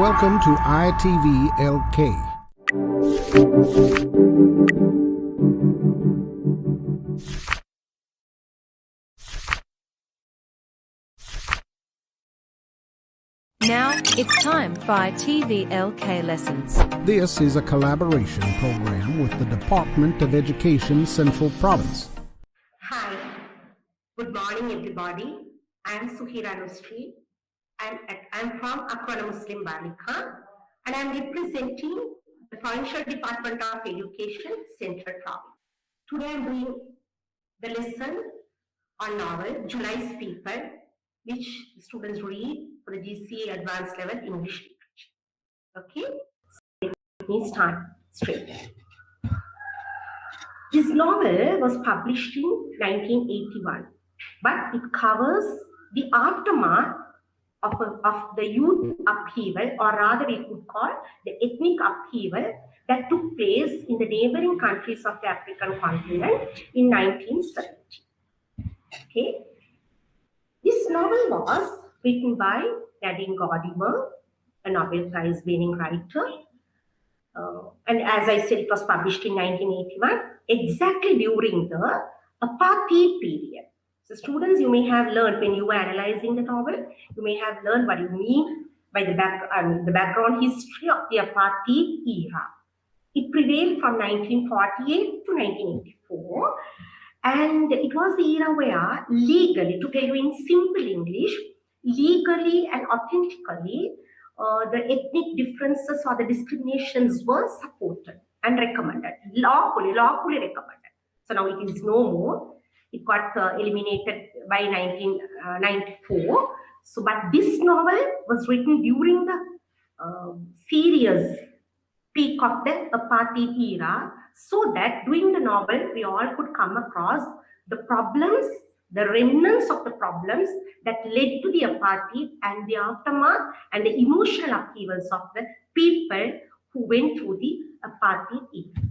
Welcome to iTVLK. Now, it's time for iTVLK lessons. This is a collaboration program with the Department of Education Central Province. Hi, good morning everybody. I am Suheera Nusry and I'm from Lanka and I am representing the Provincial Department of Education Central Province. Today I am doing the lesson on novel July's People, which students read for the GCE Advanced Level English Literature. Okay, so let me start straight. This novel was published in 1981, but it covers the aftermath of the youth upheaval, or rather we could call the ethnic upheaval that took place in the neighboring countries of the African continent in 1970. Okay. This novel was written by Nadine Gordimer, a Nobel Prize winning writer. And as I said, it was published in 1981, exactly during the apartheid period. So students, you may have learned when you were analyzing the novel, you may have learned what you mean by the background history of the apartheid era. It prevailed from 1948 to 1984. And it was the era where legally, to tell you in simple English, legally and authentically, the ethnic differences or the discriminations were supported and recommended, lawfully recommended. So now it is no more. It got eliminated by 1994. So, but this novel was written during the serious peak of the apartheid era, so that during the novel we all could come across the problems, the remnants of the problems that led to the apartheid and the aftermath and the emotional upheavals of the people who went through the apartheid era.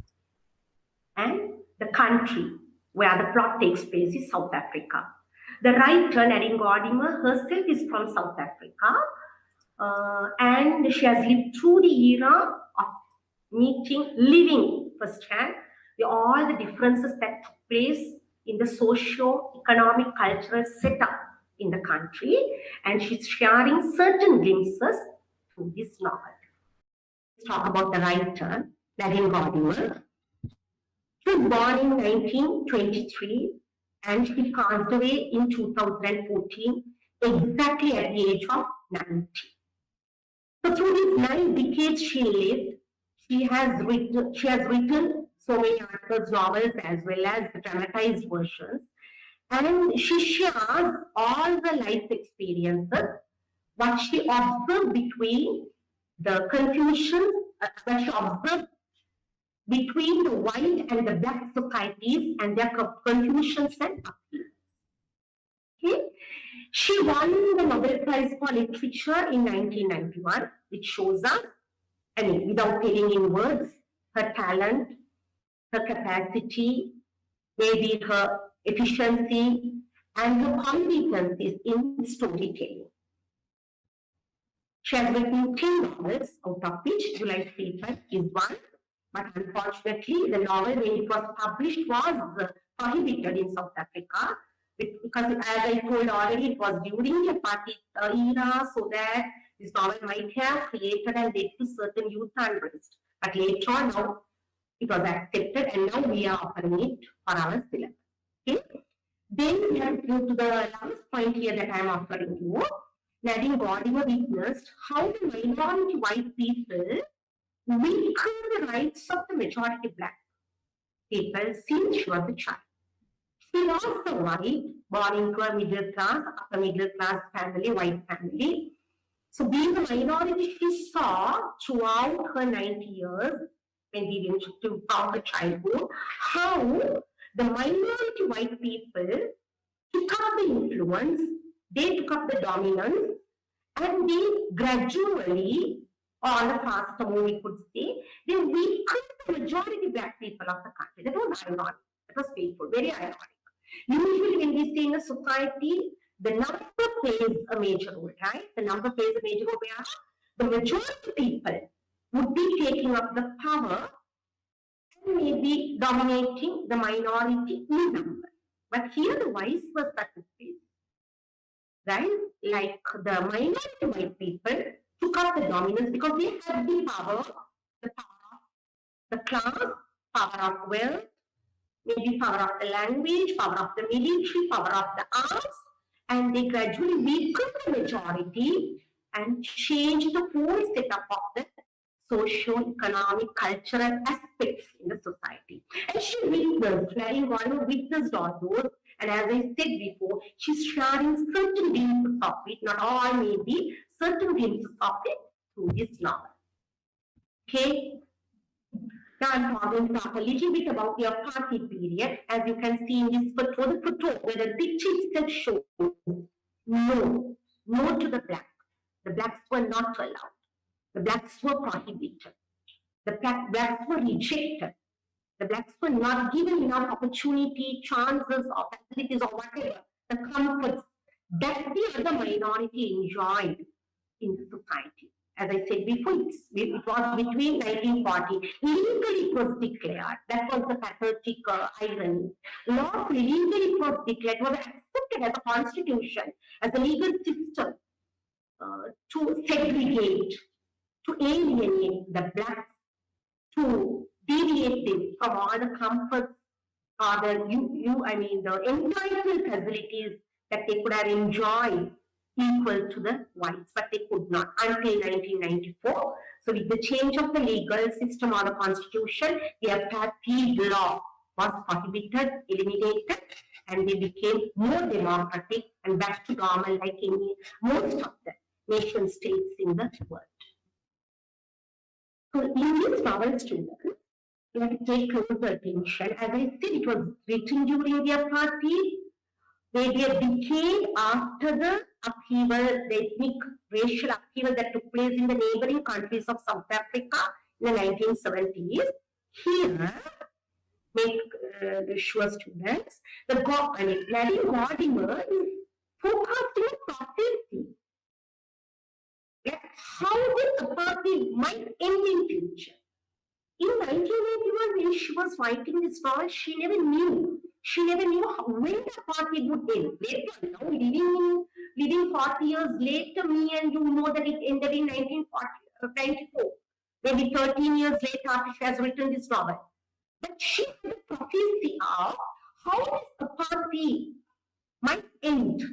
And the country where the plot takes place is South Africa. The writer, Nadine Gordimer, herself is from South Africa, and she has lived through the era of living firsthand all the differences that took place in the socio-economic cultural setup in the country, and she's sharing certain glimpses through this novel. Let's talk about the writer, Nadine Gordimer. She was born in 1923 and she passed away in 2014, exactly at the age of 90. So through these 9 decades she lived, she has written so many articles, novels, as well as the dramatized versions, and she shares all the life experiences, what she observed between the confusion, what she observed between the white and the black societies and their confusions and upheavals. Okay. She won the Nobel Prize for Literature in 1991, which shows us, I mean, without telling in words, her talent, her capacity, maybe her efficiency, and her competencies in storytelling. She has written 10 novels, out of which July's People is one. But unfortunately, the novel, when it was published, was prohibited in South Africa. Because, as I told already, it was during the apartheid era, so that this novel might have created and led to certain youth unrest. But later on, now it was accepted, and now we are offering it for our syllabus. Okay. Then we have to go to the last point here that I am offering you. Nadine Gordimer witnessed how the minority white people weakened the rights of the majority black people since she was a child. She was a white, born into a middle class, upper middle class family, white family. So being a minority, she saw throughout her 90 years, when we went to her childhood, how the minority white people took up the influence, they took up the dominance, and they gradually, or on a faster move, we could say, they weakened the majority black people of the country. That was ironic. That was painful, very ironic. Usually when we say in a society, the number plays a major role, right? The number plays a major role where the majority people would be taking up the power and maybe dominating the minority in number. But here the vice versa took place, right? Like the minority white people took up the dominance because they had the power of the class, power of wealth, maybe power of the language, power of the military, power of the arts, and they gradually weakened the majority and changed the whole setup of the socio-economic, cultural aspects in the society. And she witnessed, Marilyn Monroe witnessed all those, and as I said before, she's sharing certain glimpses of it, not all maybe, certain glimpses of it through this novel. Okay? Now I'm talking to talk a little bit about the apartheid period. As you can see in this photo, where the picture itself shows no to the black. The blacks were not allowed. The blacks were prohibited. The blacks were rejected. The blacks were not given enough opportunity, chances, or facilities, or whatever, the comforts that the other minority enjoyed in the society. As I said before, it was between 1940. Legally it was declared. That was the pathetic irony. Legally it was declared, it was accepted as a constitution, as a legal system to segregate, to alienate the blacks, to deviate them from all the comforts or the entitled facilities that they could have enjoyed equal to the whites, but they could not until 1994. So with the change of the legal system or the constitution, the apartheid law was prohibited, eliminated, and they became more democratic and back to normal like in most of the nation states in the world. So in this novel, students, you have to take closer attention. As I said, it was written during the apartheid. They became after the upheaval, the ethnic racial upheaval that took place in the neighboring countries of South Africa in the 1970s. Here, make sure students, Larry Godimer is forecasting a prophecy. Like how this apartheid might end in future. In 1981, when she was writing this novel, she never knew when the apartheid would end. Later, now living 40 years later, me and you know that it ended in 1994. Maybe 13 years later after she has written this novel. But she had a prophecy of how this apartheid might end,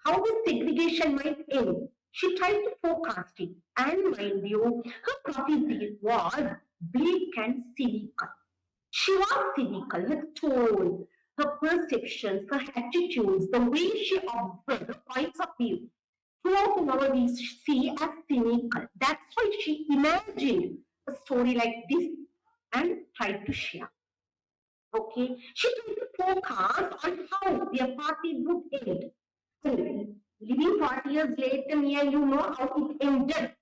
how this segregation might end. She tried to forecast it. And mind you, her prophecy was bleak and cynical. She was cynical, her tone, her perceptions, her attitudes, the way she observed the points of view. Throughout the novel, we see as cynical. That's why she imagined a story like this and tried to share. Okay? She tried to forecast on how the apartheid would end. Living 40 years later, me and you know how it ended.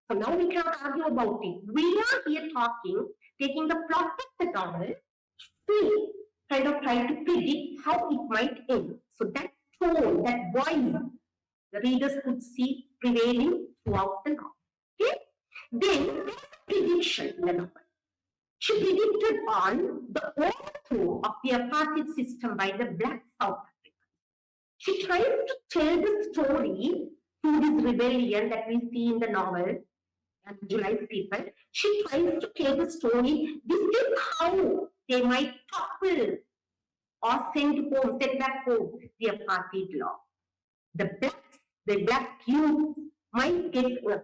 So now we cannot argue about it. We are here taking the plot of the novel, we kind of try to predict how it might end. So that tone, that voice, the readers could see prevailing throughout the novel. Okay? Then there is a prediction in the novel. She predicted on the overthrow of the apartheid system by the black South Africans. She tries to tell the story through this rebellion that we see in the novel, and visualize people. She tries to tell the story. This is how they might topple or send back home the apartheid law. The black youth might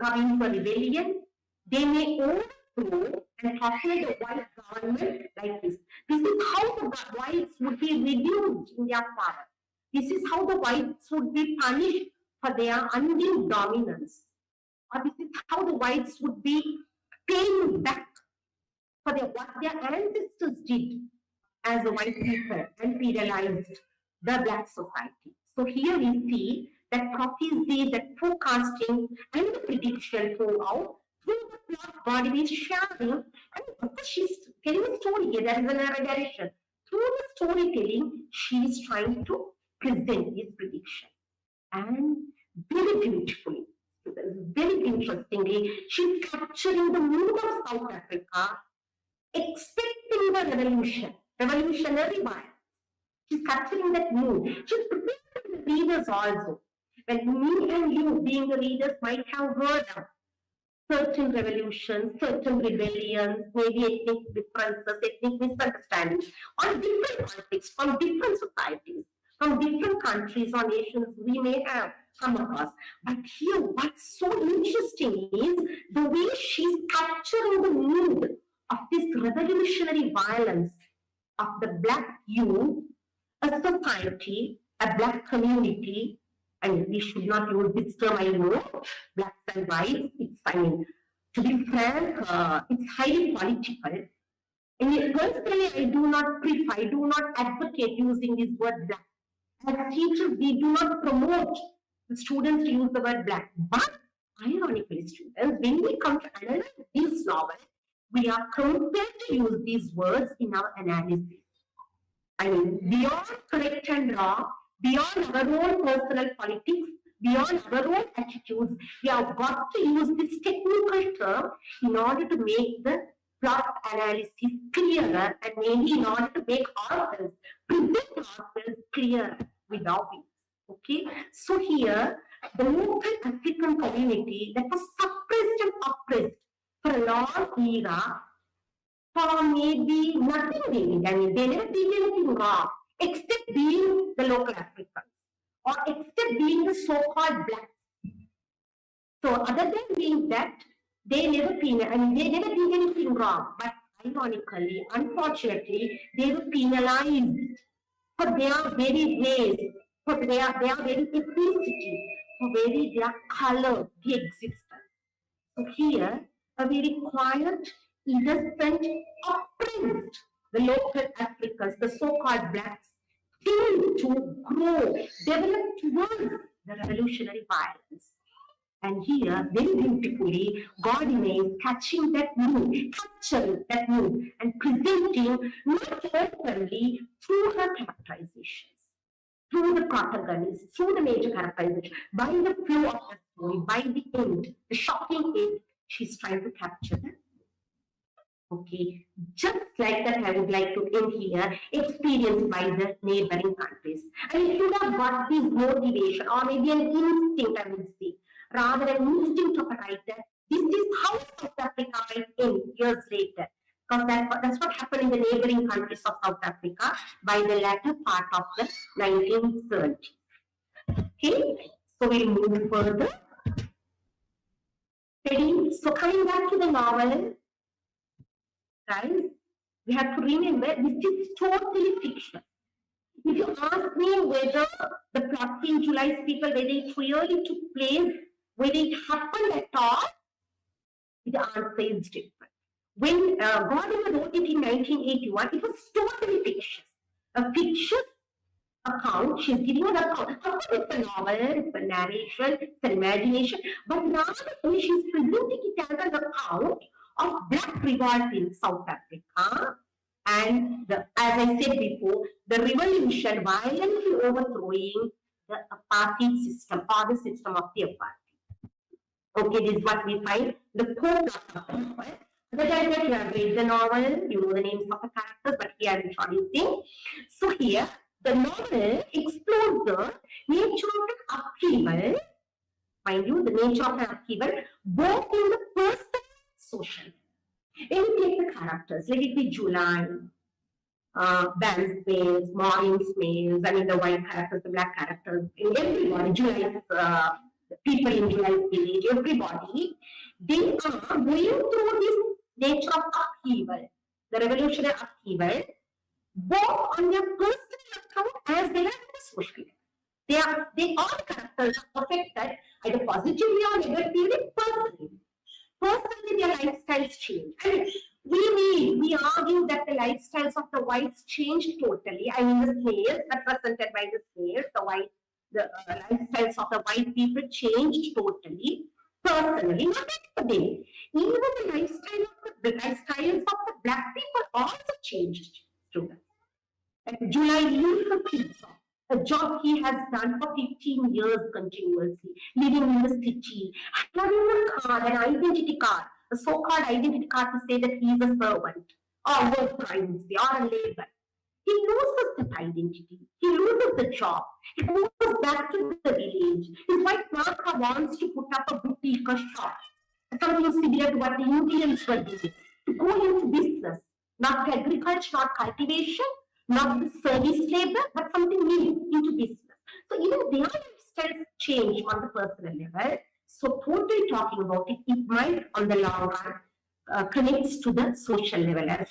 come into a rebellion. They may overthrow and topple the white government like this. This is how the whites would be reduced in their power. This is how the whites would be punished for their undue dominance. Or this is how the whites would be paying back for what their ancestors did as the white people and imperialized the black society. So here we see that prophecy, that forecasting and the prediction throughout through the plot body is sharing. And because she's telling a story here, there is a narration. Through the storytelling, she is trying to present this prediction. And very beautifully interestingly, she's capturing the mood of South Africa, expecting the revolutionary violence. She's capturing that mood. She's preparing the readers also. When me and you, being the readers, might have heard of certain revolutions, certain rebellions, maybe ethnic differences, ethnic misunderstandings, on different contexts, from different societies, from different countries or nations we may have come across. But here, what's so interesting is the way she's capturing the mood of this revolutionary violence of the Black youth, a society, a Black community, and we should not use this term, I know, blacks and whites. It's, I mean, to be frank, it's highly political. And personally, I do not advocate using this word black. As teachers, we do not promote the students to use the word black. But ironically, students, when we come to analyze this novel, we are compelled to use these words in our analysis. I mean, beyond correct and wrong, beyond our own personal politics, beyond our own attitudes, we have got to use this technical term in order to make the plot analysis clearer, and maybe in order to make ourselves, present ourselves clearer with our views. Okay, so here, the local African community that was suppressed and oppressed for a long era, for maybe nothing they did. I mean, they never did anything wrong, except being the local Africans, or except being the so-called blacks. So other than being that, they never did anything wrong. But ironically, unfortunately, they were penalized for their very race, for their very ethnicity, for their color, their existence. So here, a very quiet, innocent, oppressed, the local Africans, the so-called blacks, seem to grow, develop towards the revolutionary violence. And here, very beautifully, Gardiner is catching that mood, capturing that mood, and presenting not openly through her characterizations, through the protagonists, through the major characterization, by the flow of the story, by the end, the shocking end, she's trying to capture that. Okay, just like that, I would like to end here, experienced by the neighboring countries. And it should have got this motivation, or maybe an instinct, I would say, rather an instinct of a writer. This is how South Africa might end years later. Because that's what happened in the neighboring countries of South Africa by the latter part of the 1970s. Okay, so we'll move further. So coming back to the novel, guys, we have to remember this is totally fiction. If you ask me whether the plot in July's people, whether it really took place, whether it happened at all, the answer is different. When Gardiner wrote it in 1981, it was totally fictitious. A fictitious account, she's giving an account. Of course, it's a novel, it's a narration, it's an imagination, but rather she's presenting it as an account of Black revolt in South Africa, and as I said before, the revolution violently overthrowing the apartheid system, or the system of the apartheid. Okay, this is what we find the core plot of the novel. But I said you have read the novel, you know the names of the characters, but here I'm introducing. So here, the novel explores the nature of an upheaval, mind you, the nature of an upheaval, both in the personal and social. When we take the characters, let it be July, Ban's males, Maureen's males, I mean the white characters, the black characters, everybody, July's the people in July's village, everybody, they are going through this nature of upheaval, the revolutionary upheaval, both on their personal account as well as the social. They all characters are affected either positively or negatively personally. Personally, their lifestyles change. I mean, we argue that the lifestyles of the whites changed totally. I mean, the slaves represented by the slaves, the lifestyles of the white people changed totally. Personally, not everybody. Even the lifestyles of the black people also changed. Students. And July used the pizza. a job he has done for 15 years continuously, living in the city, having a card, an identity card, a so-called identity card to say that he is a servant or worker, I would say, or a labor. He loses that identity. He loses the job. He goes back to the village. His wife Lanka wants to put up a boutique or shop, something similar to what the Indians were doing, to go into business, not agriculture, not cultivation, not the service labor, but something new into business. So even their lifestyles change on the personal level. So totally talking about it, it might on the long run connects to the social level as well.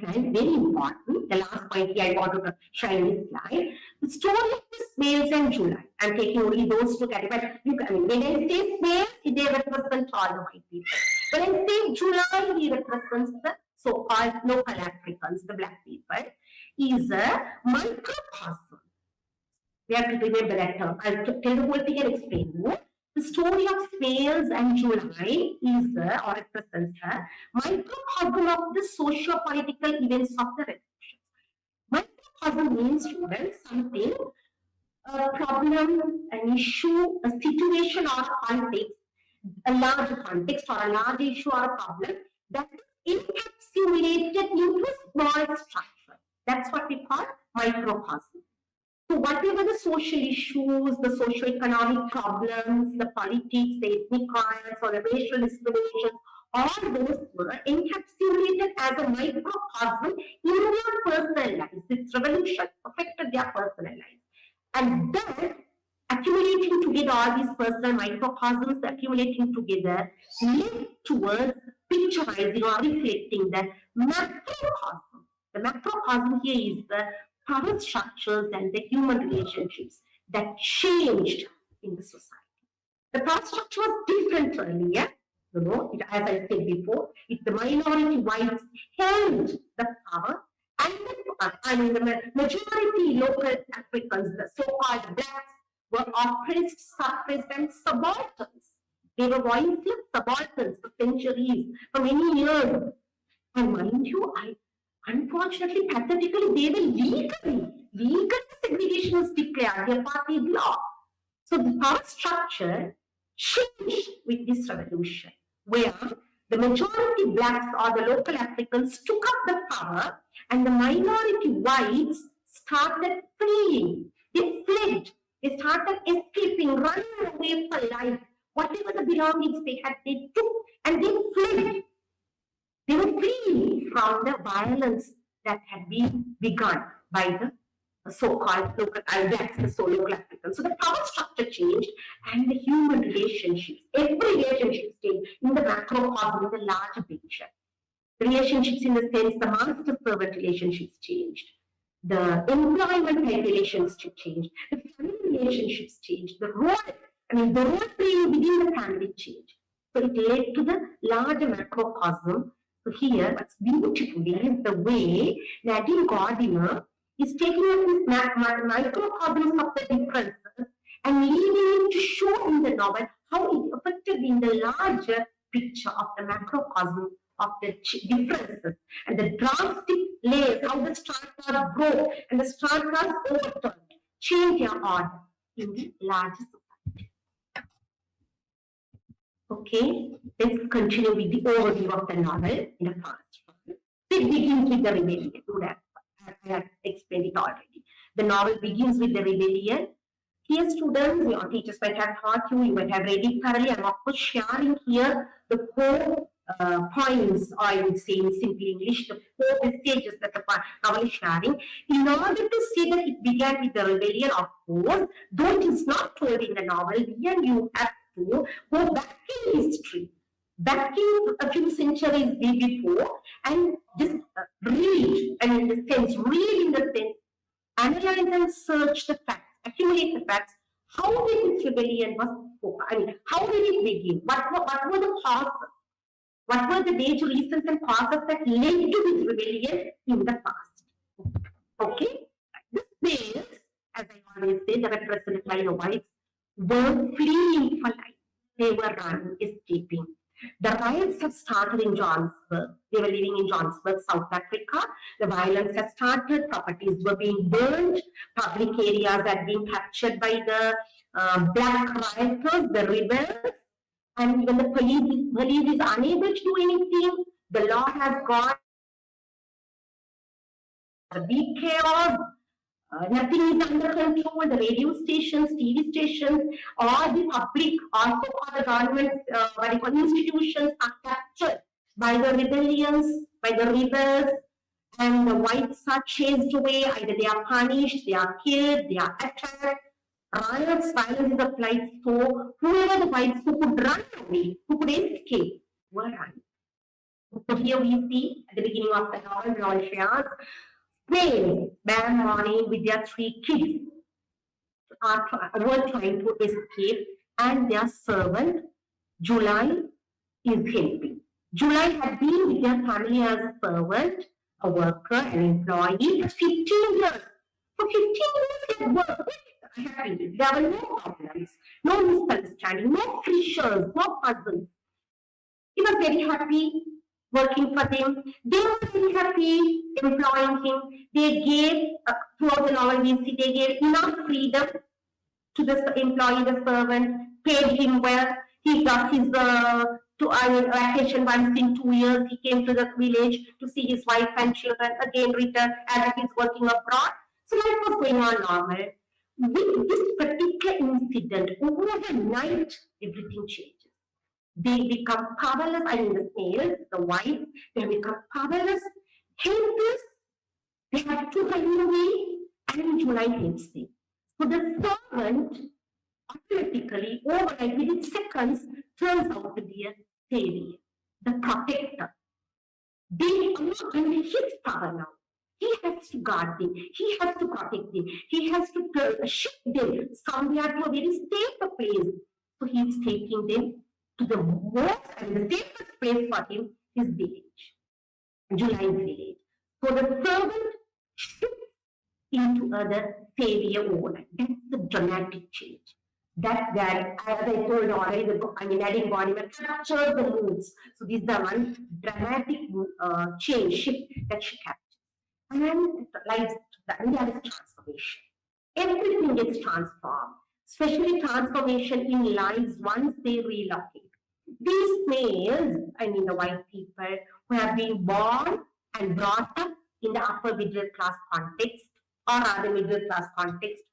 And very important, the last point here I want to shine this slide. The story of the snails and July. I'm taking only those two categories. When I say snails, they represent all the white people. When I say July, he represents the so-called local Africans, the black people, is a microcosm. We have to remember that term. I'll tell the whole thing and explain more. The story of snails and July is or represents a microcosm of the socio-political events of the revolutions. Microcosm means, students, something, a problem, an issue, a situation or a context, a large context or a large issue or a problem that is encapsulated into a small structure. That's what we call microcosm. So whatever the social issues, the socio-economic problems, the politics, the ethnic riots or the racial discriminations, all those were encapsulated as a microcosm in their personal lives. This revolution affected their personal lives. And then accumulating together all these personal microcosms, accumulating together, led towards picturizing or reflecting the macrocosm. The macrocosm here is the power structures and the human relationships that changed in the society. The power structure was different earlier, as I said before, if the minority whites held the power, and the majority local Africans, the so-called blacks, were oppressed, suppressed, and subalterns. They were voiceless subalterns for centuries, for many years. And mind you, unfortunately, pathetically, they were legally segregation was declared, their party law. So the power structure changed with this revolution, where the majority blacks or the local Africans took up the power and the minority whites started fleeing. They fled. They started escaping, running away for life. Whatever the belongings they had, they took and they fled. They were fleeing from the violence that had been begun by the so-called local blacks, the local Africans. So the power structure changed and the human relationships, every relationship changed in the macrocosm, in the larger picture. The relationships in the sense, the master-servant relationships changed. The employment relations changed. The family relationships changed. The role playing within the family changed. So it led to the larger macrocosm. So here, what's beautiful is the way Nadine Gardiner is taking up these microcosms of the differences and leaving it to show in the novel how it affected in the larger picture of the macrocosm of the differences and the drastic layers, how the strata broke and the strata overturned, change their order in the larger society. Okay, let's continue with the overview of the novel in the past. It begins with the rebellion. I have explained it already. The novel begins with the rebellion. Here, students, your teachers might have taught you, you might have read it thoroughly. I'm of course sharing here the four points, or I would say in simple English, the four messages that the novel is sharing. In order to see that it began with the rebellion, of course, though it is not told in the novel, here you have to go back in history, back in a few centuries before, and just read, and in the sense, analyze and search the facts, accumulate the facts. How did this rebellion how did it begin? What were the causes? What were the major reasons and causes that led to this rebellion in the past? Okay, the slaves, as I always say, the represented by the whites, were fleeing for life. They were running, escaping. The riots have started in Johannesburg. They were living in Johannesburg, South Africa. The violence has started. Properties were being burned. Public areas had been captured by the black rioters, the rebels. And when the police is unable to do anything, the law has gone. The big chaos. Nothing is under control. The radio stations, TV stations, all the public, also all the government institutions are captured by the rebellions, by the rebels, and the whites are chased away. Either they are punished, they are killed, they are attacked. Riots, violence is applied. So whoever the whites who could run away, who could escape, were running. So here we see at the beginning of the novel, Spain, man running with their 3 kids were trying to escape, and their servant, July, is helping. July had been with their family as a servant, a worker, an employee for 15 years. For 15 years, he had worked happily. There were no problems, no misunderstanding, no fissures, no puzzles. He was very happy working for them. They were very happy employing him. They gave, throughout the novel, we see they gave enough freedom to the employee, the servant, paid him well. He got his vacation once in 2 years. He came to the village to see his wife and children, again returned as if he's working abroad. So life was going on normal. With this particular incident, overnight, everything changes. They become powerless. I mean, the males, the whites, they become powerless, helpless. They have to run away, and July helps them. So the servant automatically, overnight, within seconds, turns out to be a savior, the protector. They are under his power now. He has to guard them. He has to protect them. He has to shift them somewhere to a very safe place. So he is taking them to the most and the safest place for him is village, July's village. So the servant shifts into other savior overnight. That's the dramatic change. That guy, as I told already, adding body captures the moods. So this is the one dramatic change, shift that she captures. And lives, India is transformation. Everything gets transformed, especially transformation in lives once they relocate. These males, I mean the white people who have been born and brought up in the upper middle class context or other middle class context,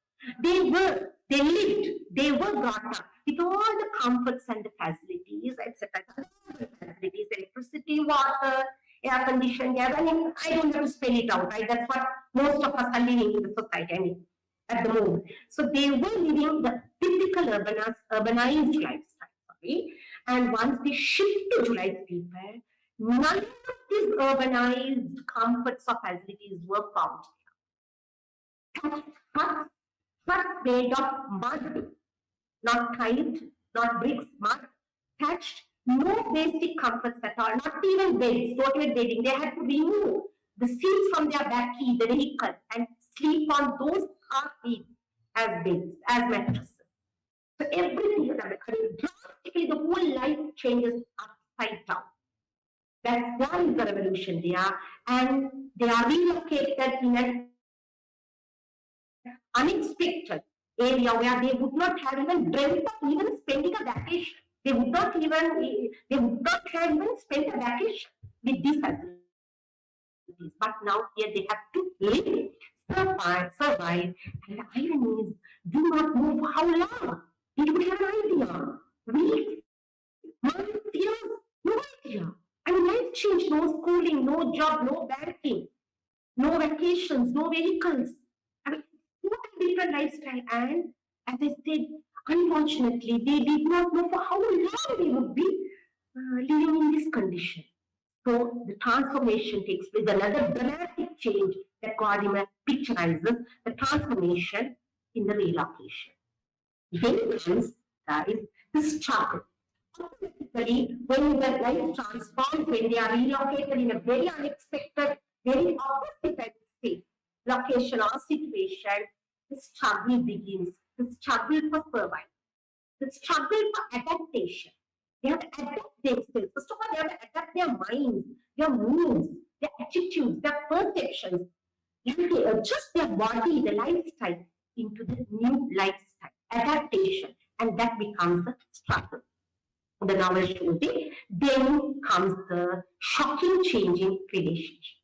they were brought up with all the comforts and the facilities, etc. Facilities, electricity, water, air conditioned gas. I mean, I don't have to spell it out, right? That's what most of us are living in the society, I mean, at the moment. So they were living the typical urbanized lifestyle, sorry. And once they shift to July's people, none of these urbanized comforts or facilities were found. Huts made of mud, not tile, not bricks, mud, thatched, no basic comforts at all, not even beds, not even bedding. They had to remove the seats from their backy, the vehicle, and sleep on those carpets as beds, as mattresses. So everything is drastically, the whole life changes upside down. That is the revolution there, and they are relocated in an unexpected area where they would not have even dreamt of even spending a vacation. They would not have even spent a vacation with these facilities. But now here they have to live, survive. And the irony is, do not know for how long. They would have an idea. Weeks, months, years, no idea. And life changed, no schooling, no job, no banking, no vacations, no vehicles. I mean, totally different lifestyle. And as I said, unfortunately, they did not know for how long they would be living in this condition. So the transformation takes place, another dramatic change that Gardiner picturizes, the transformation in the relocation. Then comes, guys, the struggle. Automatically, when the life transforms, when they are relocated in a very unexpected, very opposite state, location or situation, the struggle begins. The struggle for survival, the struggle for adaptation. They have to adapt themselves. First of all, they have to adapt their minds, their moods, their attitudes, their perceptions. They have to adjust their body, the lifestyle into the new lifestyle, adaptation, and that becomes the struggle. The novel shows it. Then comes the shocking change in relationships.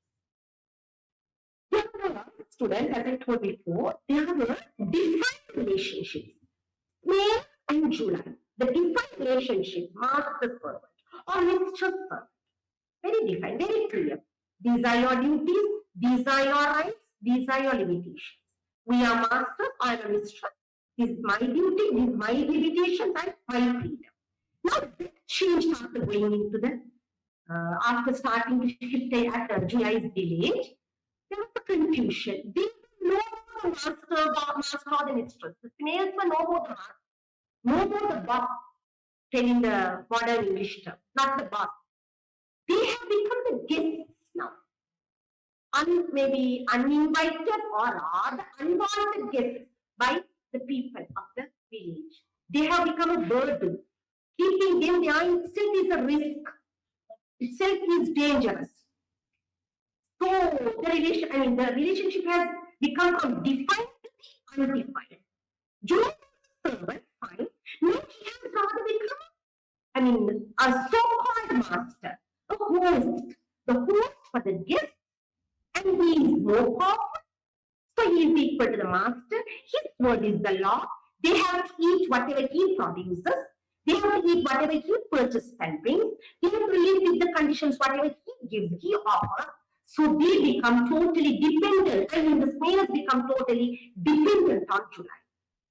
Students, as I told before, they have a defined relationships. May and July. The defined relationship, master servant or mistress servant. Very defined, very clear. These are your duties, these are your rights, these are your limitations. We are masters, I am a mistress. This is my duty, this is my limitations, and my freedom. Now, that changed after going into the, after starting to shift at July's village, there was a confusion. They didn't know the master or the mistress. The females were no more the master, no more the boss, telling the modern English term, not the boss. They have become the guests now. Maybe uninvited or rather unwanted guests by the people of the village. They have become a burden. Keeping them there itself is a risk. Itself is dangerous. So the relationship has become from defined to undefined. July servant, fine. Now he has rather become, a so-called master, a host. The host for the guest, and he is more powerful. So he is equal to the master. His word is the law. They have to eat whatever he produces. They have to eat whatever he purchases and brings. They have to live with the conditions, whatever he gives, he offers. So they become totally dependent. The snails become totally dependent on July.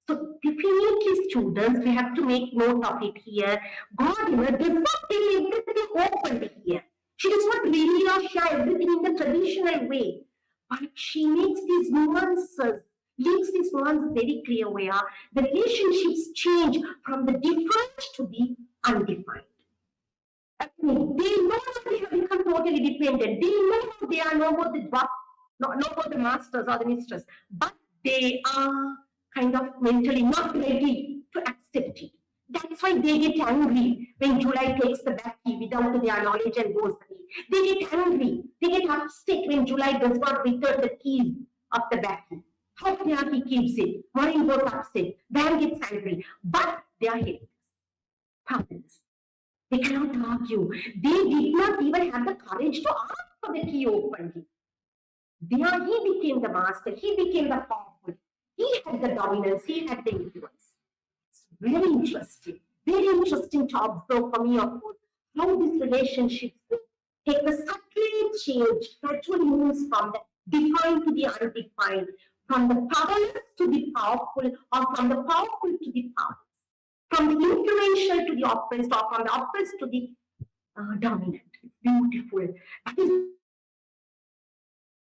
So definitely, students, we have to make note of it here. God does not tell everything openly here. She does not reveal or share everything in the traditional way. But she makes these nuances, links these nuances very clear where the relationships change from the defined to the undefined. They know that they have become totally dependent. They know they are no more the boss, no more the masters or the mistress, but they are kind of mentally not ready to accept it. That's why they get angry when July takes the back key without their knowledge and goes away. They get angry. They get upset when July does not return the keys of the back key. How dare he keeps it? Maureen goes upset. Dan gets angry. But they are helpless, powerless. They cannot argue. They did not even have the courage to ask for the key openly. There he became the master. He became the powerful. He had the dominance. He had the influence. It's very interesting to observe for me, of course, how these relationships take the subtle change, gradually moves from the defined to the undefined, from the powerless to the powerful, or from the powerful to the powerless, from the influential to the oppressed, or from the oppressed to the dominant. It's beautiful. That is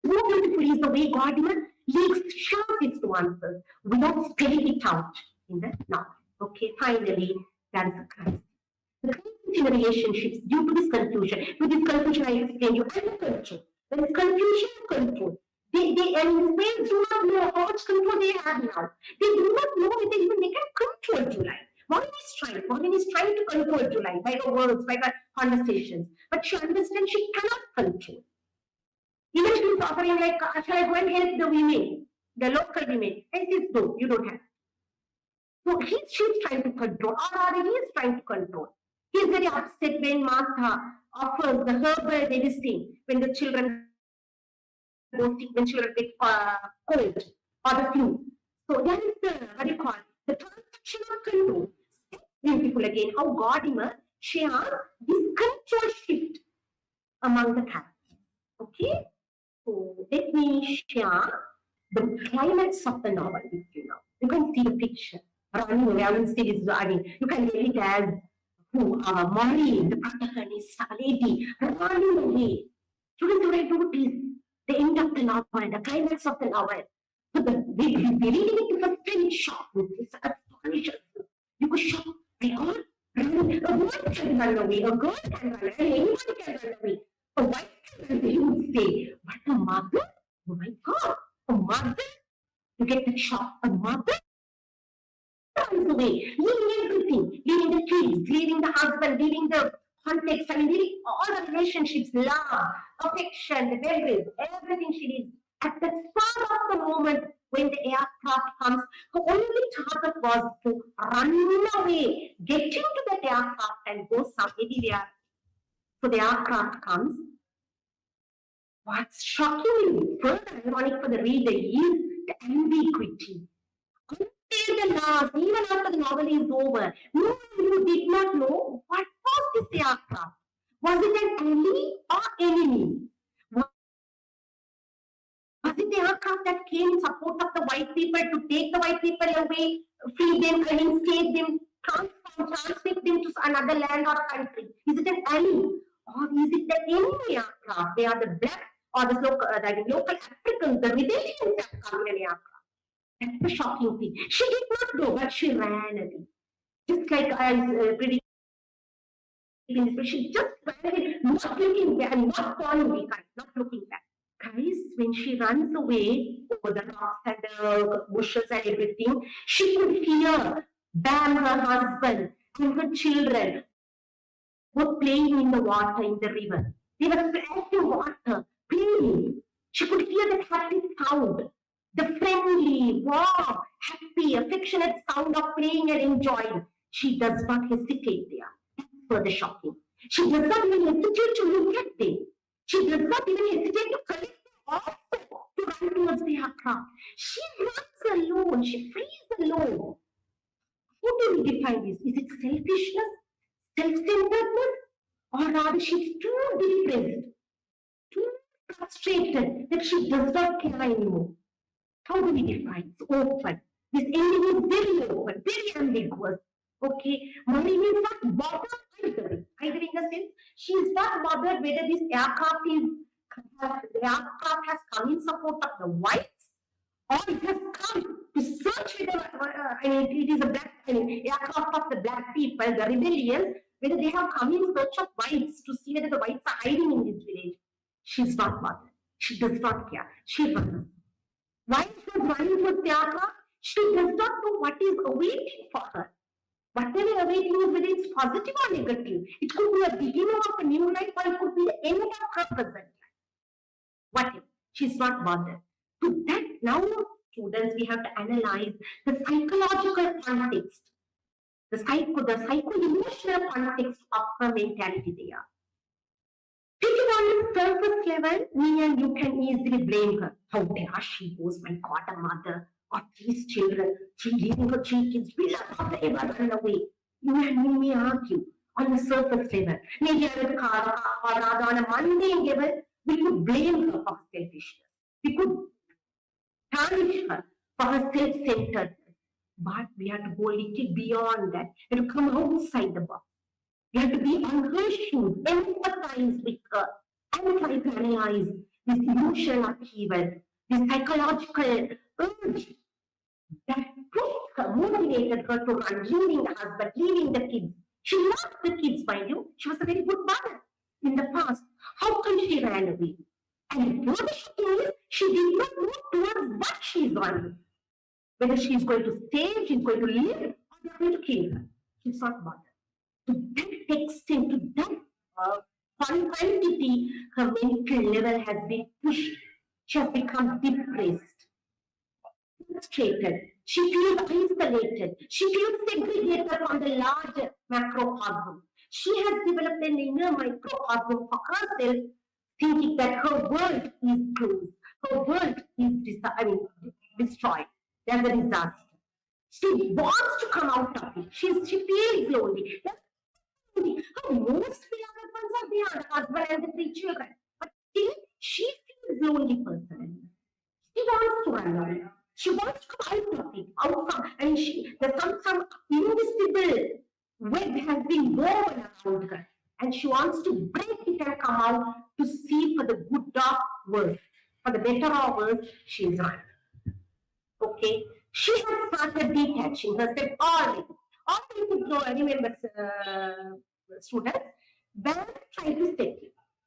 so beautiful is the way God leaks sharpest to answers without spelling it out in the novel. Okay, finally, that is the crisis. The crisis in the relationships due to this confusion. With this confusion, I explain you, and the control. There is confusion and control. They males do not know how much control they have now. They do not know whether even they can control July. Maureen is trying to control July by her words, by her conversations. But she understands she cannot control. Even she is offering like, shall I go and help the women, the local women? And she says, no, you don't have. So she's trying to control, or rather he is trying to control. He is very upset when Martha offers the herbal medicine when the children go sick, when children get cold or the flu. So that is the, what do you call it? The transaction of control. Beautiful again, how God shares this control shift among the characters. Okay? So let me share the climax of the novel with you now. You can see the picture. Running away, I will say this, you can get it as Maureen, the protagonist, a lady, running away. Students, what I do is the end of the novel, the climax of the novel. So the reading it was very shock. It's astonishing. You could shock. My God, running. A woman can run away, a girl can run away, anyone can run away. A wife can run away, you would say. But a mother? Oh my God, a mother? You get the shock. A mother runs away, leaving everything, leaving the kids, leaving the husband, leaving the context, I mean, leaving all the relationships, love, affection, the memories, everything she leaves. At the start of the moment when the aircraft comes, her only target was to run away, get into that aircraft and go anywhere. So the aircraft comes. What's shockingly further ironic for the reader is the ambiguity. Until the last, even after the novel is over, no one did not know what was this aircraft. Was it an ally or enemy? Was it the aircraft that came in support of the white people to take the white people away, free them, reinstate them, transmit them to another land or country? Is it an ally? Or is it the enemy aircraft? They are the black or the local Africans, the rebellions that come in an aircraft. That's the shocking thing. She did not know, but she ran away. Just like I predicted, she just ran away, not looking back, not calling me, not looking back. Guys, when she runs away over the rocks and the bushes and everything, she could hear Bam, her husband, and her children were playing in the water in the river. They were splashing water, playing. She could hear that happy sound, the friendly, warm, happy, affectionate sound of playing and enjoying. She does not hesitate there. That's further shocking. She does not even hesitate to look at them. She does not even hesitate to collect them also to run towards the aircraft. She runs alone. She flees alone. How do we define this? Is it selfishness, self-centeredness, or rather she's too depressed, too frustrated that she does not care anymore? How do we define? It's open. This ending is very open, very ambiguous. Okay, Maureen is not bothered either in the sense she is not bothered whether this aircraft has come in support of the whites or it has come to search whether it is a black aircraft of the black people, the rebellions, whether they have come in search of whites to see whether the whites are hiding in this village. She's not bothered. She does not care. She runs. While she was running towards the aircraft, she does not know what is awaiting for her. Whatever awaiting is, whether it's positive or negative. It could be a beginning of a new life or it could be the end of her present life. Whatever. She's not bothered. To that, now, students, we have to analyze the psychological context, the psycho-emotional context of her mentality there. Taking on the surface level, me and you can easily blame her. How dare she was, my God, a mother of 3 children, she leaving her 3 kids, will not ever run away. You and me may argue on the surface level. Maybe on a car, or rather on a mundane level, we could blame her for her selfishness. We could punish her for her self-centeredness. But we have to go a little beyond that. We have to come outside the box. We have to be on her shoes, empathize with her, and try to analyze this emotional upheaval, this psychological urge that pushed her, motivated her to run, leaving the husband, leaving the kids. She loved the kids, mind you. She was a very good mother in the past. How come she ran away? And what she is, she did not know towards what she is running. Whether she is going to stay, she is going to live, or they are going to kill her. She's not bothered. To that extent, to that quantity, her mental level has been pushed. She has become depressed, frustrated. She feels isolated. She feels segregated from the larger macrocosm. She has developed an inner microcosm for herself, thinking that her world is closed. Her world is destroyed. There's a disaster. She wants to come out of it. She feels lonely. How most beloved ones are there, the husband and the 3 children. But still, she feels lonely personally. She wants to run away. She wants to come out of it, out from, and there's some invisible web has been woven around her, and she wants to break it and come out to see for the good or worse, for the better or worse, she is running. Okay, she has started detaching herself already. Already you know, remember, students, Bam tried to settle.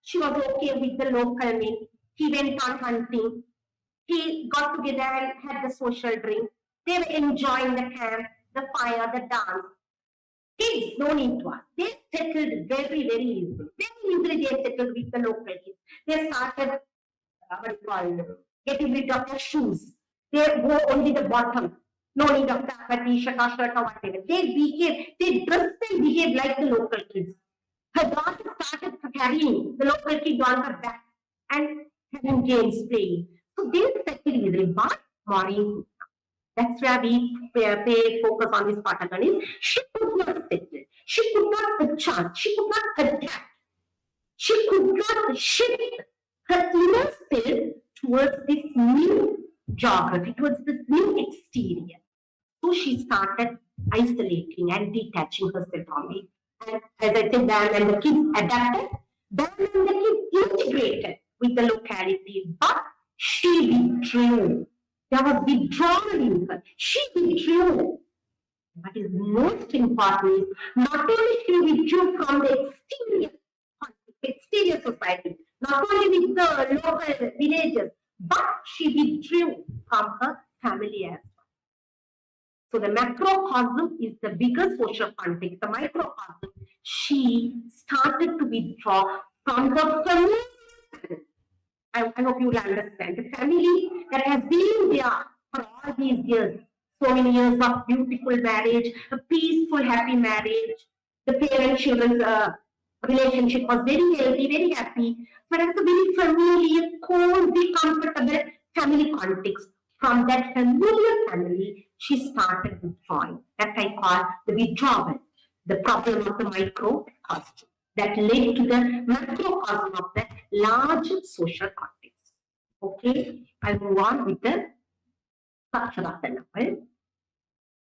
She was okay with the local men. He went on hunting. He got together and had the social drink. They were enjoying the camp, the fire, the dance. Kids don't need to ask. They settled very, very easily. Very easily they settled with the local kids. They started, getting rid of their shoes. They wore only the bottom. No need of a t-shirt or shirt or whatever. They dressed and behaved like the local kids. Her daughter started carrying the local kid on her back and having games playing. So they settled easily. But Maureen, that's where we pay focus on this protagonist. She could not settle. She could not adjust. She could not adapt. She could not shift her inner self towards this new geography, towards this new exterior. So she started isolating and detaching herself from it. And as I said, Dan and the kids adapted. Dan and the kids integrated with the locality, but she withdrew. There was withdrawal in her. She withdrew. What is most important is not only she withdrew from the exterior society, not only with the local villagers, but she withdrew from her family as well. So the macrocosm is the bigger social context. The microcosm, she started to withdraw from the family. I hope you will understand. The family that has been there for all these years, so many years of beautiful marriage, a peaceful, happy marriage. The parent-children's relationship was very healthy, very happy. But it's a very familiar, cozy, comfortable family context. From that familiar family, she started withdrawing. That I call the withdrawal, the problem of the microcosm that led to the macrocosm of the large social context. Okay, I'll move on with the structure of the novel.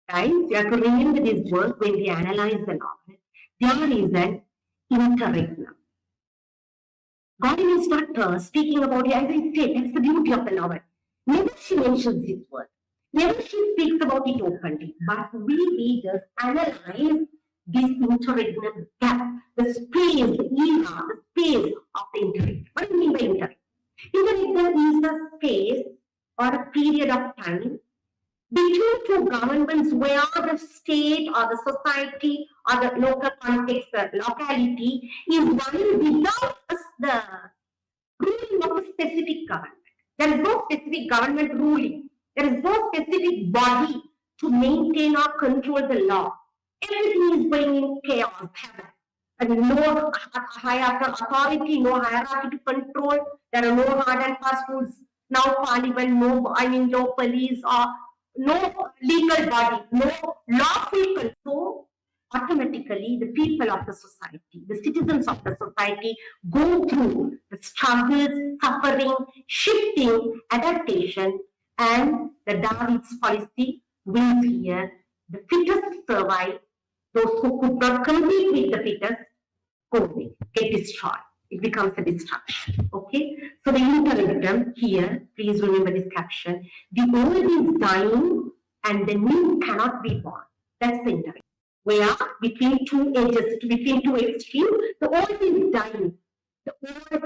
Guys, you have to remember this word when we analyze the novel. There is an interregnum. Godwin is not speaking about it, as I said, that's the beauty of the novel. Never she mentions this word. Never she speaks about it openly. But we readers analyze this interregnum gap, the space, the era, the space of the interregnum. What do you mean by interregnum? Interregnum is a space or a period of time between two governments where the state or the society or the local context, the locality is running without the ruling of a specific government. There is no specific government ruling. There is no specific body to maintain or control the law. Everything is going in chaos, and no higher authority, no hierarchy to control. There are no hard and fast rules. Now parliament, no police or no legal body, no lawful control. Automatically, the people of the society, the citizens of the society go through the struggles, suffering, shifting, adaptation, and the Darwin's policy wins here. The fittest survive. Those who could not compete with the fittest go away, get destroyed. It becomes a destruction. Okay? So the interregnum here, please remember this caption. The old is dying and the new cannot be born. That's the interregnum. Where between two edges, between two extremes, the old is dying. The old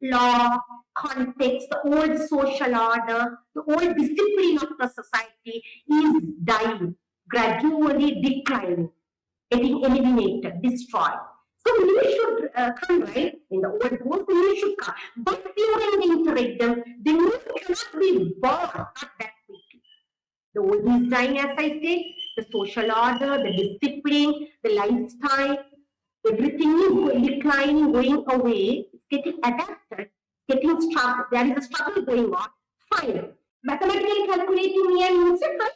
law, context, the old social order, the old discipline of the society is dying, gradually declining, getting eliminated, destroyed. So new should come, right? In the old goes, the new should come. But during the interregnum, the new cannot be born at that quickly. The old is dying, as I said, the social order, the discipline, the lifestyle, everything is declining, going away. It's getting adapted, getting struggle. There is a struggle going on. Fine. Mathematically calculating me and moves it, right?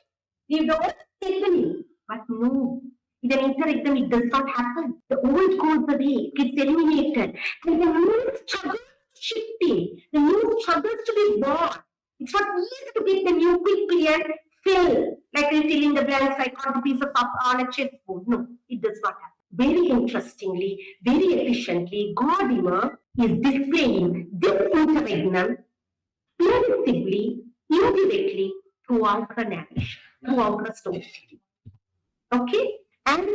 Leave the old, take the new. But no. In an interregnum, it does not happen. The old goes away, gets eliminated, and the new struggles shifting. The new struggles to be born. It's not easy to get the new quickly and fill, like we fill in the blanks, like on a piece of on a chessboard. No, it does not happen. Very interestingly, very efficiently, Godimer is displaying this interregnum irresistibly, indirectly throughout her narration, throughout her story. Okay? And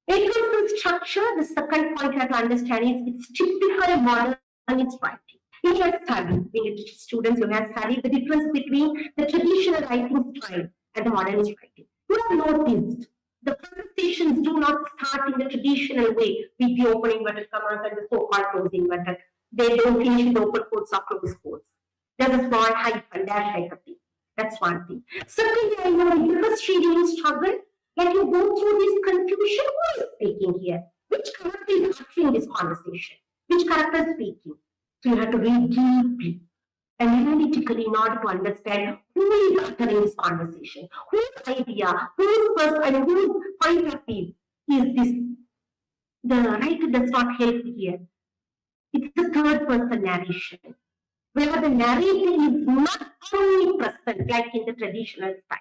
in terms of structure, the second point you have to understand is it's typical modernist writing. You have studied, being students, you have studied the difference between the traditional writing style and the modernist writing. You have noticed the conversations do not start in the traditional way with the open inverted commas and the so-called closed inverted. They don't finish with open quotes or closed quotes. There's a small hyphen, dash type of thing. That's one thing. Secondly, I know in the first reading you struggle, like you go through this confusion. Who is speaking here? Which character is uttering this conversation? Which character is speaking? So you have to read deeply and analytically in order to understand who is uttering this conversation, whose idea, whose person, and whose point of view is this. The writer does not help here. It's the third person narration, where the narrator is not omnipresent like in the traditional style.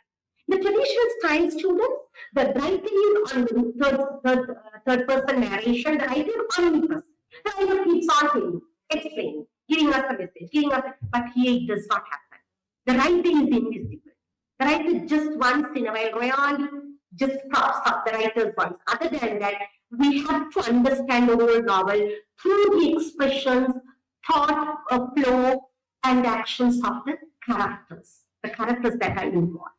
The traditional style, students, the writer is on the third person narration, the writer is omnipresent. The writer keeps on telling, explaining, giving us a message, but here it does not happen. The writer is invisible. The writer just once in a while really just props up the writer's voice. Other than that, we have to understand the whole novel through the expressions, thought, flow, and actions of the characters that are involved.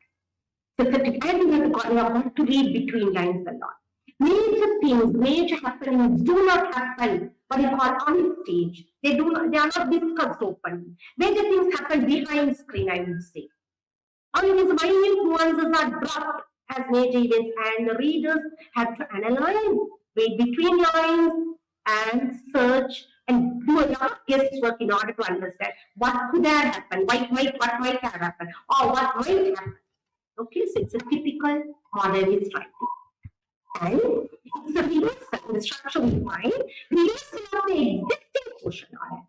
So, and we have to read between lines a lot. Major things, major happenings do not happen what you call on stage. They are not discussed openly. Major things happen behind screen, I would say. Only these minute nuances are brought as major events, and the readers have to analyze, read between lines, and search and do a lot of guesswork in order to understand what could have happened, what might have happened, or what might happen. Okay, so it's a typical modernist writing. And it's a reversal in the structure we find, reversal of the existing social order.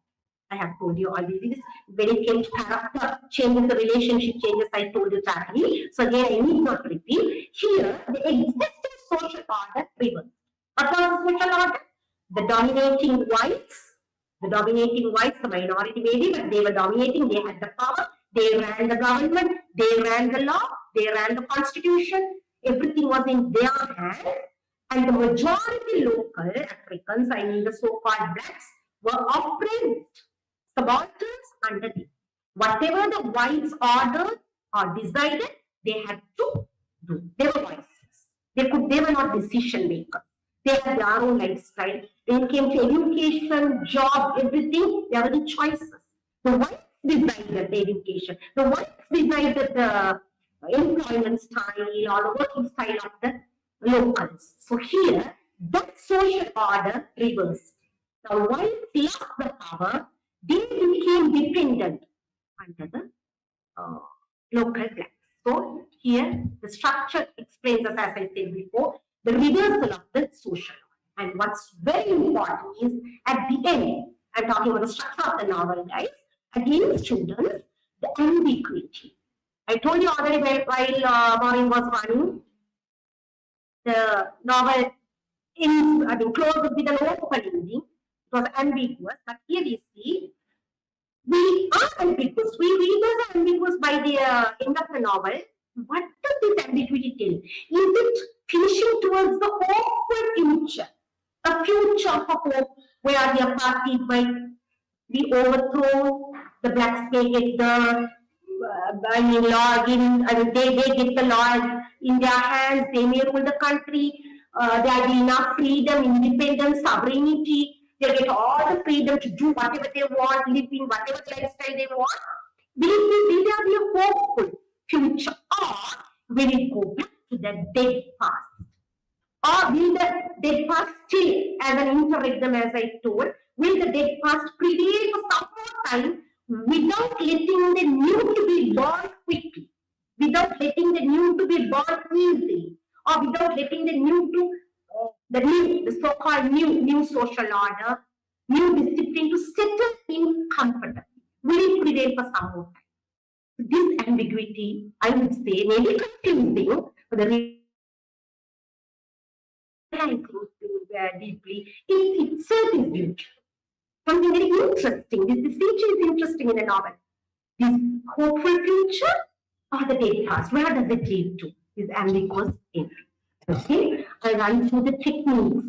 I have told you already this. When it came to character changes, the relationship changes, I told you directly. So again, I need not repeat. Here, the existing social order reversed. What was the social order? The dominating whites, the minority maybe, but they were dominating, they had the power, they ran the government, they ran the law, they ran the constitution, everything was in their hands, and the majority local Africans, I mean the so-called blacks, were oppressed, subalterns under them. Whatever the whites ordered or decided, they had to do. They were voices. They were not decision makers. They had their own lifestyle. When it came to education, jobs, everything, there were the choices. The whites decided the education. The whites decided the employment style or the working style of the locals. So here, that social order reversed. The whites lost the power. They became dependent under the local blacks. So here, the structure explains us, as I said before, the reversal of the social order. And what's very important is at the end, I'm talking about the structure of the novel, guys. At the end, students, the ambiguity. I told you already while Maureen was running, the novel closes with an open ending. It was ambiguous, but here we see we are ambiguous. We readers are ambiguous by the end of the novel. What does this ambiguity tell? Is it finishing towards the hopeful future? A future of hope where the apartheid might be overthrown, the blacks may get the law in, they get the law in their hands, they may rule the country, there will be enough freedom, independence, sovereignty, they get all the freedom to do whatever they want, live in whatever lifestyle they want. Will there be a hopeful future, or will it go back to the dead past? Or will the dead past still, as an interregnum, as I told, will the dead past prevail for some more time without letting the new to be born quickly, without letting the new to be born easily, or without letting the new to the so-called new social order, new discipline to settle in comfortably? Will it prevail for some more time? This ambiguity, I would say, may be confusing for the deeply. It itself is beautiful. Something very interesting. This feature is interesting in a novel. This hopeful future or the dead past, where does it lead to? This ambiguous entry. Okay, I run through the techniques,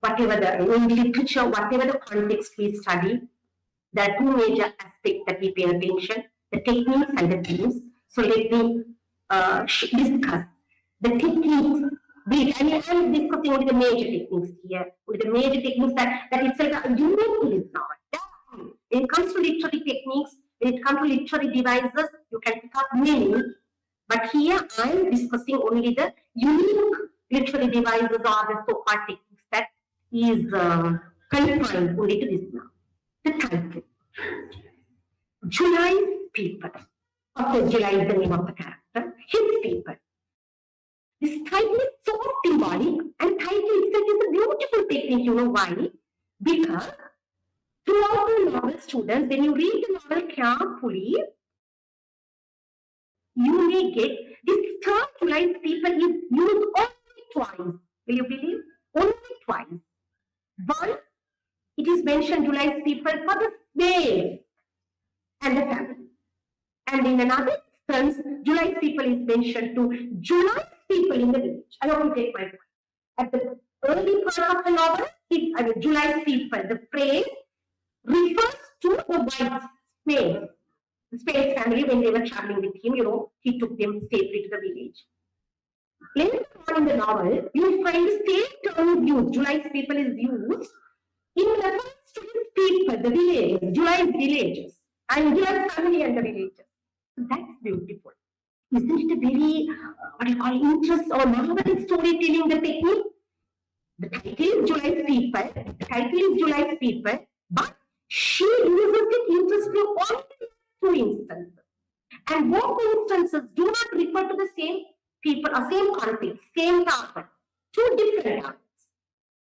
whatever in literature, whatever the context we study, there are two major aspects that we pay attention, the techniques and the themes. So let me discuss the techniques brief. I mean, I'm discussing only the major techniques here, with the major techniques that itself are unique to this novel. When it comes to literary techniques, when it comes to literary devices, you can pick up many. But here I'm discussing only the unique literary devices or the so-called techniques that is confined only to this novel. The title, July's Paper. Of course, July is the name of the character. His paper. This title is so symbolic, and title itself is a beautiful technique. You know why? Because throughout the novel, students, when you read the novel carefully, you may get this term July's paper is used only twice. Will you believe? Only twice. Once it is mentioned July's paper for the slaves and the family. And in another instance, July's people is mentioned to July's people in the village. I hope you take my point. At the early part of the novel, July's people, the phrase refers to the white slaves, the slave family when they were traveling with him. You know, he took them safely to the village. Later on in the novel, you will find the same term is used. July's people is used in reference to his people, the villages, July's villages, and July's family and the villages. That's beautiful. Isn't it a very, interest or marvelous storytelling, the technique? The title is July's People. The title is July's People, but she uses it interestingly only two instances. And both instances do not refer to the same people or same context, same target, two different targets.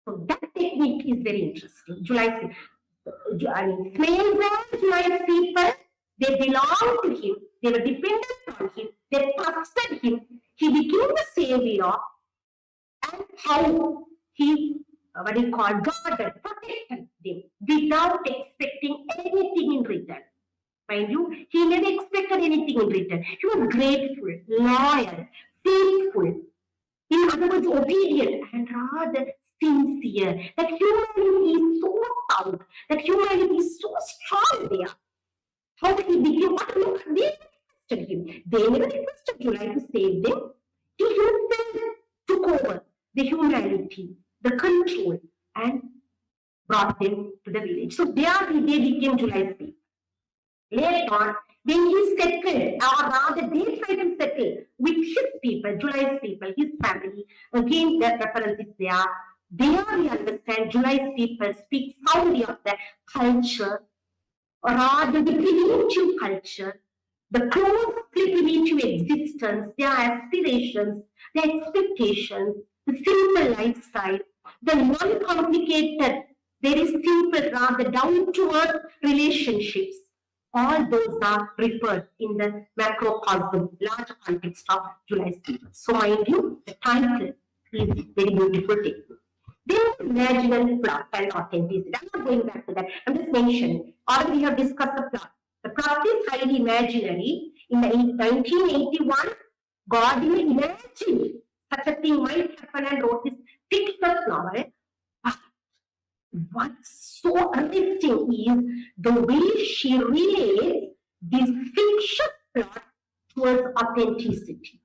So that technique is very interesting. July's people, they belonged to him, they were dependent on him, they trusted him, he became the savior, and how he, guarded, protected them without expecting anything in return. Mind you, he never expected anything in return. He was grateful, loyal, faithful, in other words, obedient, and rather sincere. That humanity is so sound, that humanity is so strong there. How he became what? They requested him. They never requested July to save them. He himself took over the humanity, the control, and brought them to the village. So there they became July's people. Later on, when he settled, or rather they tried to settle with his people, July's people, his family, again that reference is there. There we understand July's people speak soundly of their culture, or rather the primitive culture, the close primitive existence, their aspirations, their expectations, the simple lifestyle, the non-complicated, very simple, rather down-to-earth relationships. All those are referred in the macrocosm, large context of July's people. So mind you, the title is very beautiful technique. Then imaginary plot and authenticity. I'm not going back to that. I'm just mentioning. Already we have discussed the plot. The plot is highly imaginary. In 1981, God imagined such a thing might happen and wrote this fictitious novel. But what's so arresting is the way she relates this fictitious plot towards authenticity.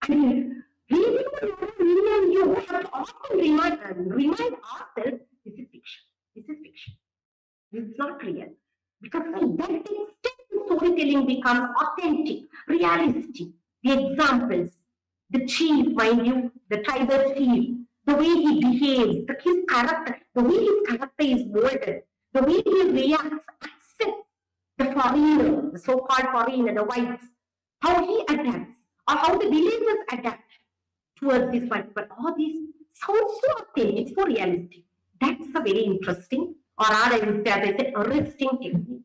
I mean, reading the novel, me and you have to often remind ourselves, this is fiction. This is fiction. This is not real. Because that extent the storytelling becomes authentic, realistic. The examples, the chief, mind you, the tribal chief, the way he behaves, his character, the way his character is molded, the way he reacts, accepts the foreigner, the so-called foreigner, the whites, how he adapts, or how the villagers adapt towards this one. But all these sound so authentic, so realistic. That's a very interesting, or rather, I would say, as I said, arresting technique.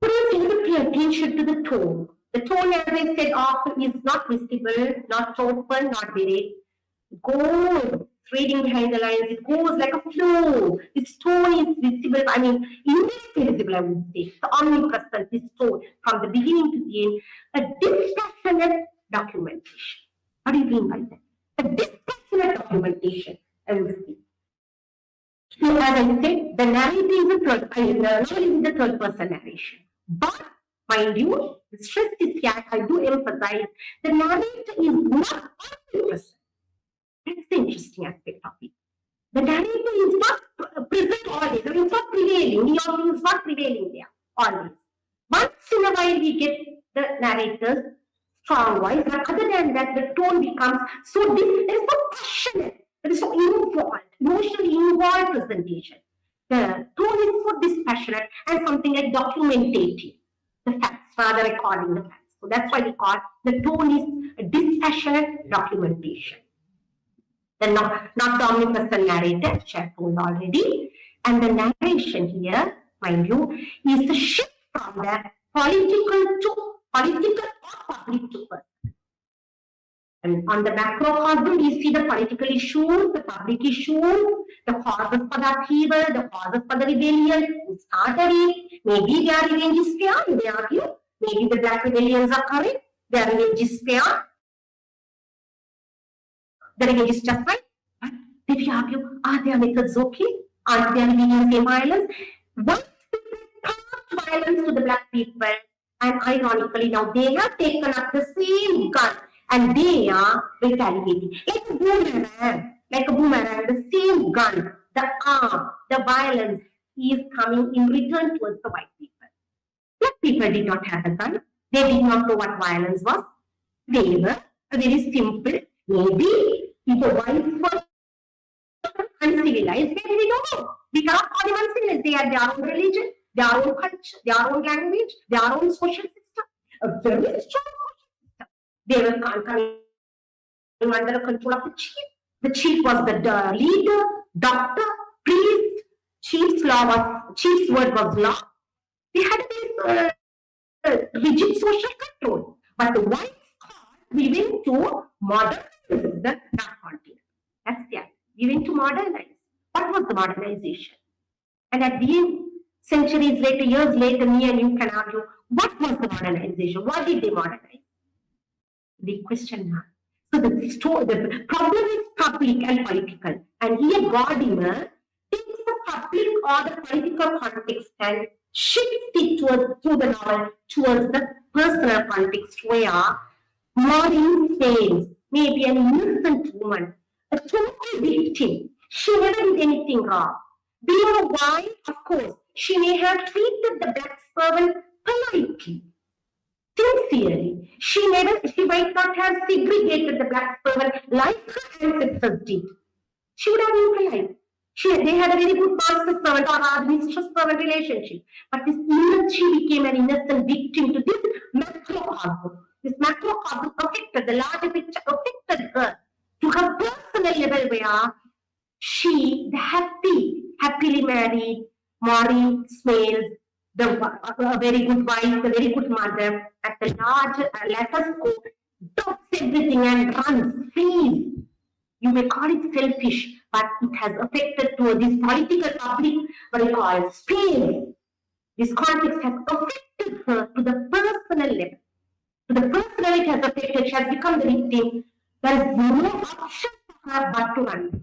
Please pay attention to the tone. The tone, as I said, often is not visible, not open, not direct. It goes, reading behind the lines, it goes like a flow. Its tone is visible, I mean, indirectly visible, I would say. The omnipresent, this tone, from the beginning to the end. A dispassionate documentation. What do you mean by that? A dispassionate documentation, I would say. So, as I said, the narrative is the third person narration. But Mind you, the stress is here, I do emphasize, the narrator is not omnipresent. That's the interesting aspect of it. The narrator is not present always, I mean, it's not prevailing, he is not prevailing there always. Once in a while we get the narrator's strong voice, but other than that, the tone becomes so there is no passionate, there is no involved, emotionally involved presentation. The tone is so dispassionate and something like documentative. The facts, rather recording the facts. So that's why we call the tone is a dispassionate documentation. The not the omnipresent narrator, which I told already. And the narration here, mind you, is the shift from the political or public to personal. And on the macrocosm, we see the political issues, the public issues, the causes for the upheaval, the causes for the rebellion, who started it. Maybe their revenge is fair, you may argue. Maybe the black rebellions are correct, their revenge is fair. The revenge is just right. But if you argue, are their methods okay? Are their rebellions violence? White people taught violence to the black people, and ironically now they have taken up the same gun. And they are retaliating. Like a boomerang, the same gun, the arm, the violence is coming in return towards the white people. Black people did not have a gun. They did not know what violence was. They were very simple. Maybe if the whites were uncivilized, maybe we don't know. We cannot call them uncivilized. They had their own religion, their own culture, their own language, their own social system. A very strong social system. They were coming under the control of the chief. The chief was the leader, doctor, priest. Chief's word was law. They had this rigid social control. But the whites we went to modernize the dark continent. That's the idea. We went to modernize. What was the modernization? And at the end, centuries later, years later, me and you can argue, what was the modernization? What did they modernize? The question now. So the problem is public and political. And here Godimer takes the public or the political context and shifts it through the novel towards the personal context where Maureen fails, maybe an innocent woman, a total victim. She never did anything wrong. Being a wife, of course, she may have treated the black servant politely. Sincerely, she might not have segregated the black servant like her ancestors did. She would have been polite. They had a very good master-servant or mistress-servant relationship. But she became an innocent victim to this macrocosm. This macrocosm affected, the larger picture affected her to her personal level where she, the happily married, Maureen smells, a very good wife, a very good mother, at the larger latter scope, drops everything and runs, flees. You may call it selfish, but it has affected to this political public, what we call space. This context has affected her to the personal level. To the personal it has affected, she has become the victim. There is no option for her but to run.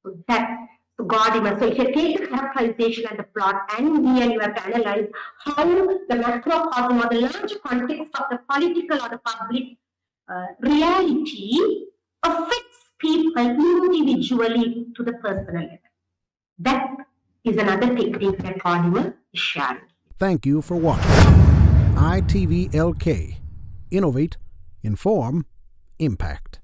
So that Godimer. So if you take the characterization and the plot, and here you have to analyze how the macrocosm or the larger context of the political or the public reality affects people individually to the personal level. That is another technique that Godimer is sharing. Thank you for watching. iTVLK. Innovate, inform, impact.